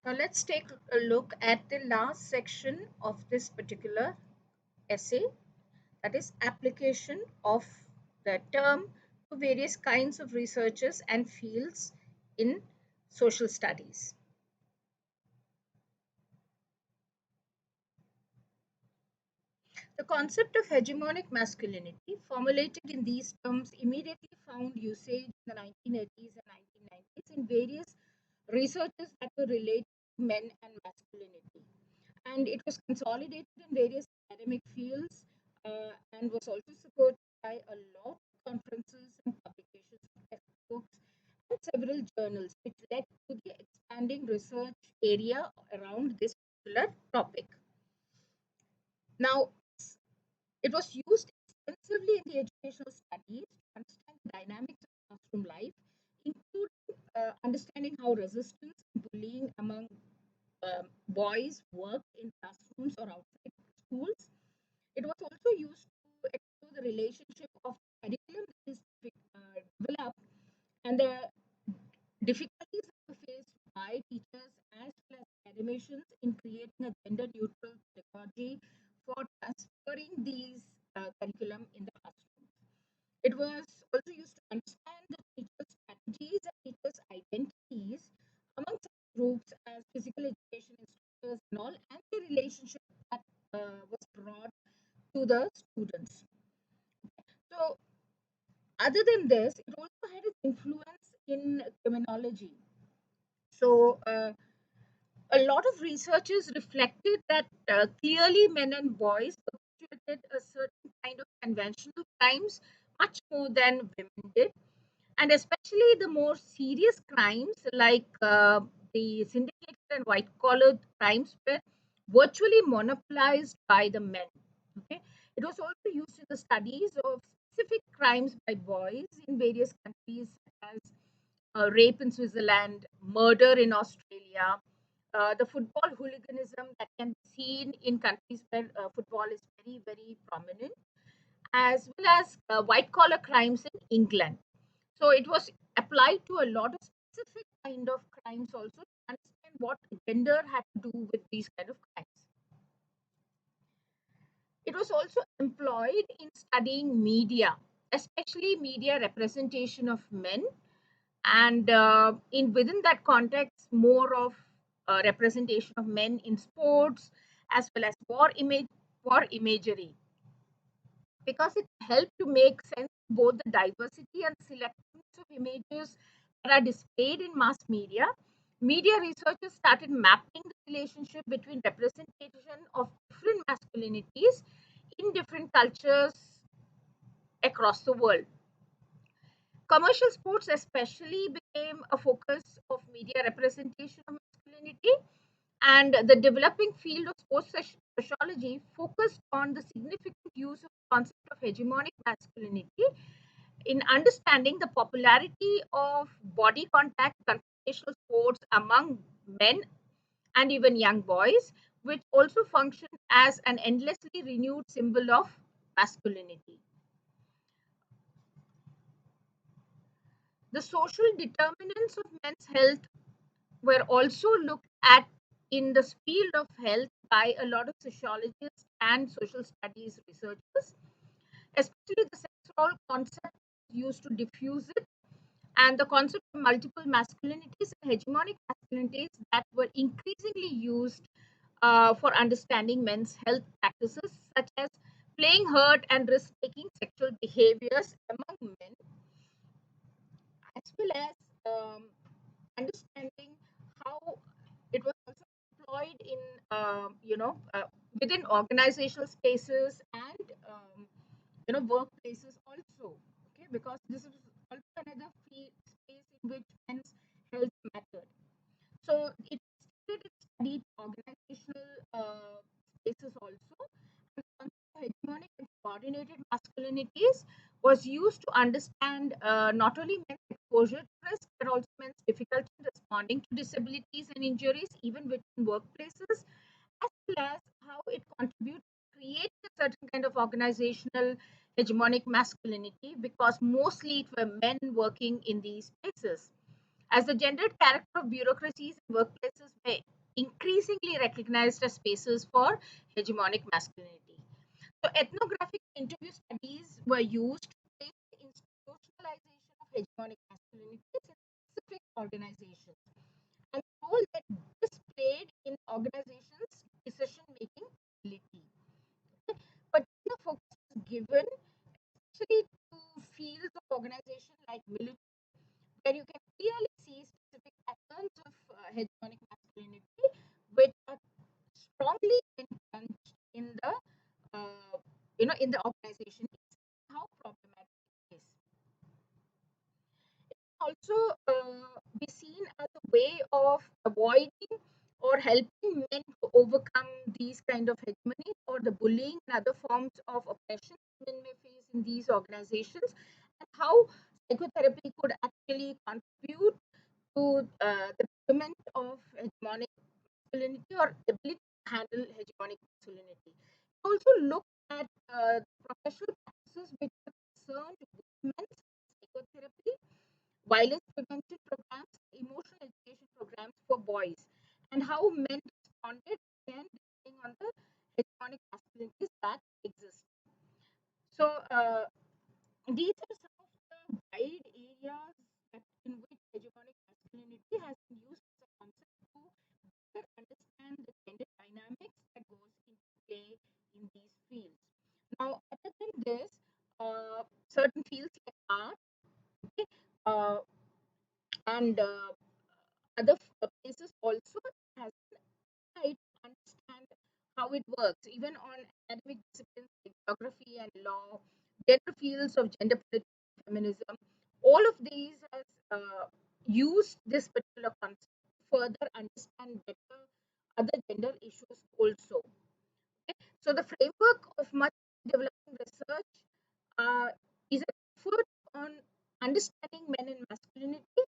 Now let's take a look at the last section of this particular essay, that is application of the term to various kinds of researches and fields in social studies. The concept of hegemonic masculinity, formulated in these terms, immediately found usage in the 1980s and 1990s in various researches that were related to men and masculinity. And it was consolidated in various academic fields and was also supported by a lot of conferences and publications of textbooks and several journals, which led to the expanding research area around this particular topic. Now, it was used extensively in the educational studies to understand the dynamics of classroom life, including understanding how resistance and bullying among boys work in classrooms or outside schools. It was also used to explore the relationship of curriculum that is developed and the difficulties that were faced by teachers as well as academicians in creating a gender neutral pedagogy for transferring these curriculum in the classroom. It was also used to understand the teachers' strategies and teachers' identities among such groups as physical education instructors and all, and the relationship that was brought to the students. So, other than this, it also had its influence in criminology. So, a lot of researchers reflected that clearly men and boys perpetrated a certain kind of conventional crimes much more than women did, and especially the more serious crimes like the syndicated and white collar crimes were virtually monopolized by the men. Okay, it was also used in the studies of specific crimes by boys in various countries, such as rape in Switzerland, murder in Australia, the football hooliganism that can be seen in countries where football is very, very prominent, as well as white collar crimes in England. So it was applied to a lot of specific kind of crimes also to understand what gender had to do with these kind of crimes. It was also employed in studying media, especially media representation of men, and in within that context, more of representation of men in sports as well as war imagery, because it helped to make sense of both the diversity and selectiveness of images that are displayed in mass media. Media researchers started mapping the relationship between representation of different masculinities in different cultures across the world. Commercial sports, especially, became a focus of media representation of masculinity, and the developing field of sports sociology focused on the significant use of the concept of hegemonic masculinity in understanding the popularity of body contact confrontational sports among men and even young boys, which also functioned as an endlessly renewed symbol of masculinity. The social determinants of men's health were also looked at in the field of health by a lot of sociologists and social studies researchers, especially the sex role concept used to diffuse it, and the concept of multiple masculinities and hegemonic masculinities that were increasingly used for understanding men's health practices, such as playing hurt and risk taking sexual behaviors among men, as well as understanding how it was also employed in within organizational spaces and workplaces also. Okay, because this is also another space in which men's health mattered. So it studied organizational spaces also. The concept of hegemonic and coordinated masculinities was used to understand not only men's exposure to risk, but also men's difficulty in responding to disabilities and injuries, even within workplaces, as well as how it contributes to create a certain kind of organizational hegemonic masculinity, because mostly it were men working in these spaces. As the gendered character of bureaucracies and workplaces were increasingly recognized as spaces for hegemonic masculinity. So ethnographic interview studies were used to trace the institutionalization of hegemonic masculinities in specific organizations and the role that this played in organizations' decision-making ability. Particular focus is given especially to fields of organization like military, where you can clearly see specific patterns of hegemonic masculinity, which are strongly entrenched in the in the organization. How problematic it is also be seen as a way of avoiding or helping men to overcome these kind of hegemony or the bullying and other forms of oppression men may face in these organizations, and how psychotherapy could actually contribute to the betterment of hegemonic masculinity or ability to handle hegemonic masculinity. Also look at professional practices which are concerned with men's psychotherapy, violence prevention programs, emotional education programs for boys, and how men responded again depending on the hegemonic masculinities that exist. So these are some of the wide areas in which hegemonic masculinity has been used as a concept to better understand the gender dynamics that goes into play in these fields. Now, other than this, certain fields like art, okay, and other places also has tried to understand how it works, even on academic disciplines like geography and law, gender fields of gender politics, feminism. All of these has used this particular concept to further understand better other gender issues also. Okay? So the framework of much developing research uh, is an effort on understanding men and masculinity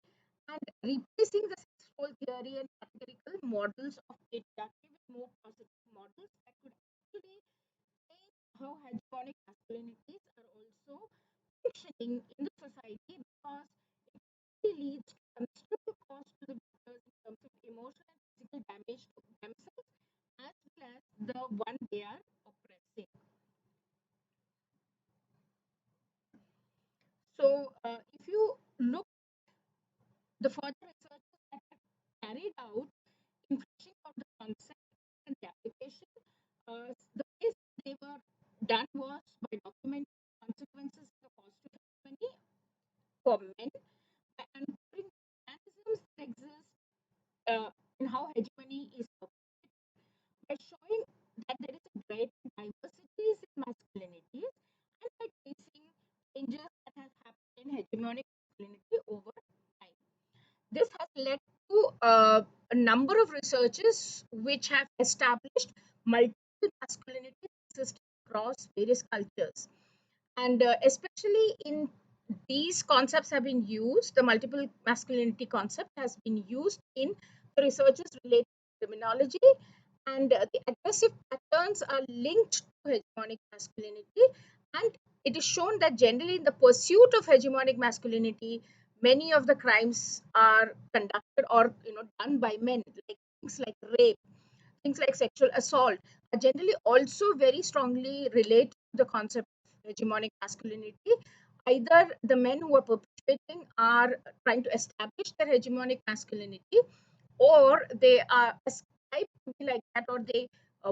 and replacing the sex role theory and categorical models of patriarchy with more positive models that could actually change how hegemonic masculinities are also functioning in the society, because it leads to considerable cost to the victims in terms of emotional and physical damage to themselves as well as the one they are oppressing. So, if you look the further researches that are carried out in fleshing out the concept and the application, the ways they were done was by documenting consequences of the cost of hegemony for men by uncovering mechanisms that exist uh, in how hegemony is perpetuated, by showing that there is a great diversities in masculinities, and by tracing changes that have happened in hegemonic masculinity over time. This has led to a number of researches which have established multiple masculinity systems across various cultures. And especially in these concepts have been used, the multiple masculinity concept has been used in the researches related to criminology, and the aggressive patterns are linked to hegemonic masculinity, and it is shown that generally in the pursuit of hegemonic masculinity many of the crimes are conducted or done by men, like things like rape, things like sexual assault are generally also very strongly related to the concept of hegemonic masculinity. Either the men who are perpetrating are trying to establish their hegemonic masculinity, or they are ascribed to be like that, or they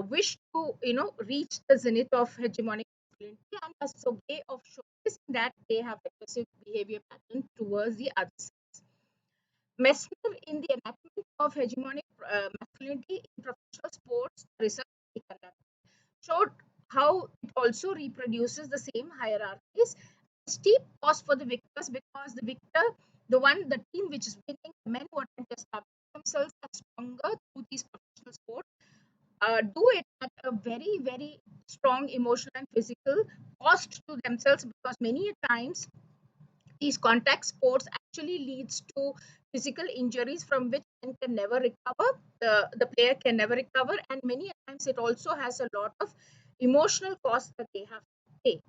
wish to reach the zenith of hegemonic masculinity, and as a way of showcasing that they have aggressive behavior pattern towards the other sex. Messner, in the enactment of hegemonic masculinity in professional sports research he conducted, showed how it also reproduces the same hierarchies. Steep cost for the victors, because the victor, the team which is winning, the men who are trying to establish themselves as stronger through these professional sports, do it at a very, very strong emotional and physical cost to themselves, because many times these contact sports actually leads to physical injuries from which one can never recover, the player can never recover, and many times it also has a lot of emotional cost that they have to pay.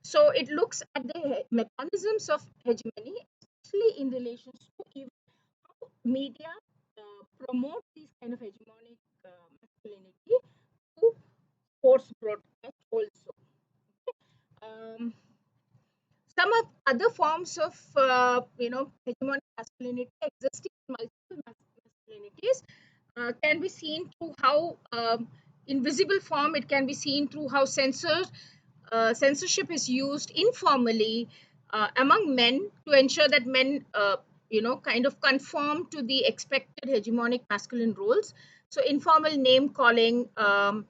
So it looks at the mechanisms of hegemony, especially in relation to even how media promote these kind of hegemonic forms of hegemonic masculinity existing in multiple masculinities can be seen through how in visible form it can be seen through how censorship is used informally among men to ensure that men kind of conform to the expected hegemonic masculine roles. So informal name calling, and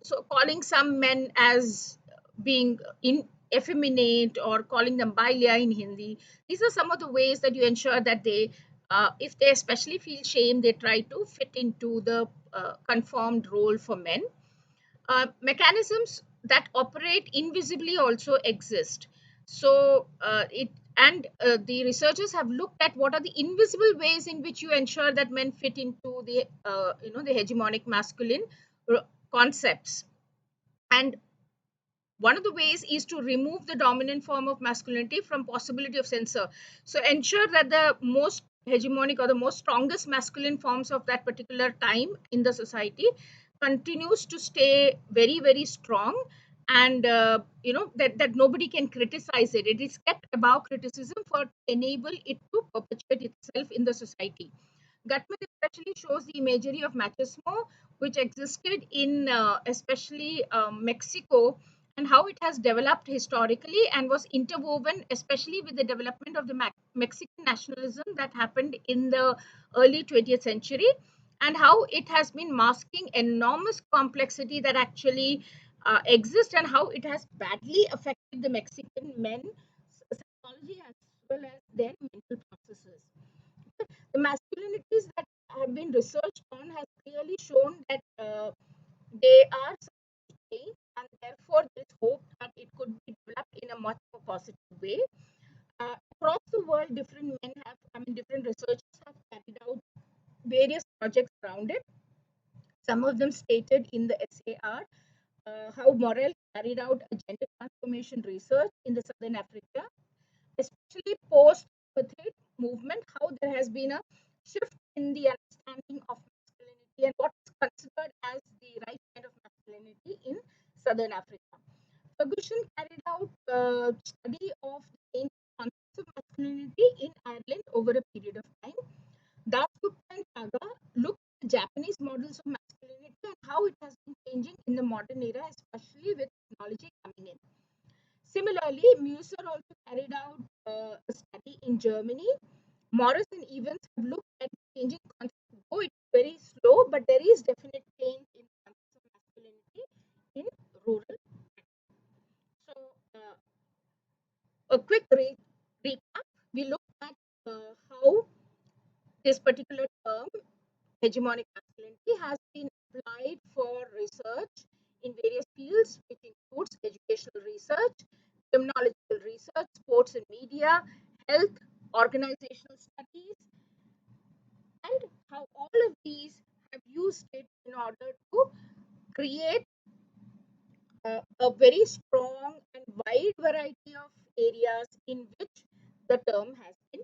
so calling some men as being in effeminate or calling them bailya in Hindi. These are some of the ways that you ensure that they if they especially feel shame, they try to fit into the conformed role for men. Mechanisms that operate invisibly also exist. So it and the researchers have looked at what are the invisible ways in which you ensure that men fit into the the hegemonic masculine concepts. And one of the ways is to remove the dominant form of masculinity from possibility of censor. So ensure that the most hegemonic or the most strongest masculine forms of that particular time in the society continues to stay very very strong, and that nobody can criticize it. It is kept above criticism for enable it to perpetuate itself in the society. Gutman especially shows the imagery of machismo, which existed in especially Mexico, and how it has developed historically and was interwoven, especially with the development of the Mexican nationalism that happened in the early 20th century, and how it has been masking enormous complexity that actually exists, and how it has badly affected the Mexican men psychology as well as their mental processes. The masculinities that have been researched on has clearly shown that they are sustained, and therefore there's hope that it could be developed in a much more positive way. Across the world, different researchers have carried out various projects around it. Some of them stated in the SAR how Morel carried out a gender transformation research in the Southern Africa, especially post apartheid movement, how there has been a shift in the understanding of masculinity and what is considered as the right kind of masculinity in Southern Africa. Ferguson carried out a study of the ancient concepts of masculinity in Ireland over a period of time. Dasgupta and Kaga looked at the Japanese models of masculinity and how it has been changing in the modern era, especially with technology coming in. Similarly, Musser also carried out a study in Germany. Morris and Evans have looked at changing concepts, though it's very slow, but there is definite change in concepts of masculinity in rural. So, a quick recap. We looked at how this particular term, hegemonic masculinity, has been applied for research in various fields, which includes educational research, criminological research, sports and media, health, organizational studies, and how all of these have used it in order to create a very strong and wide variety of areas in which the term has been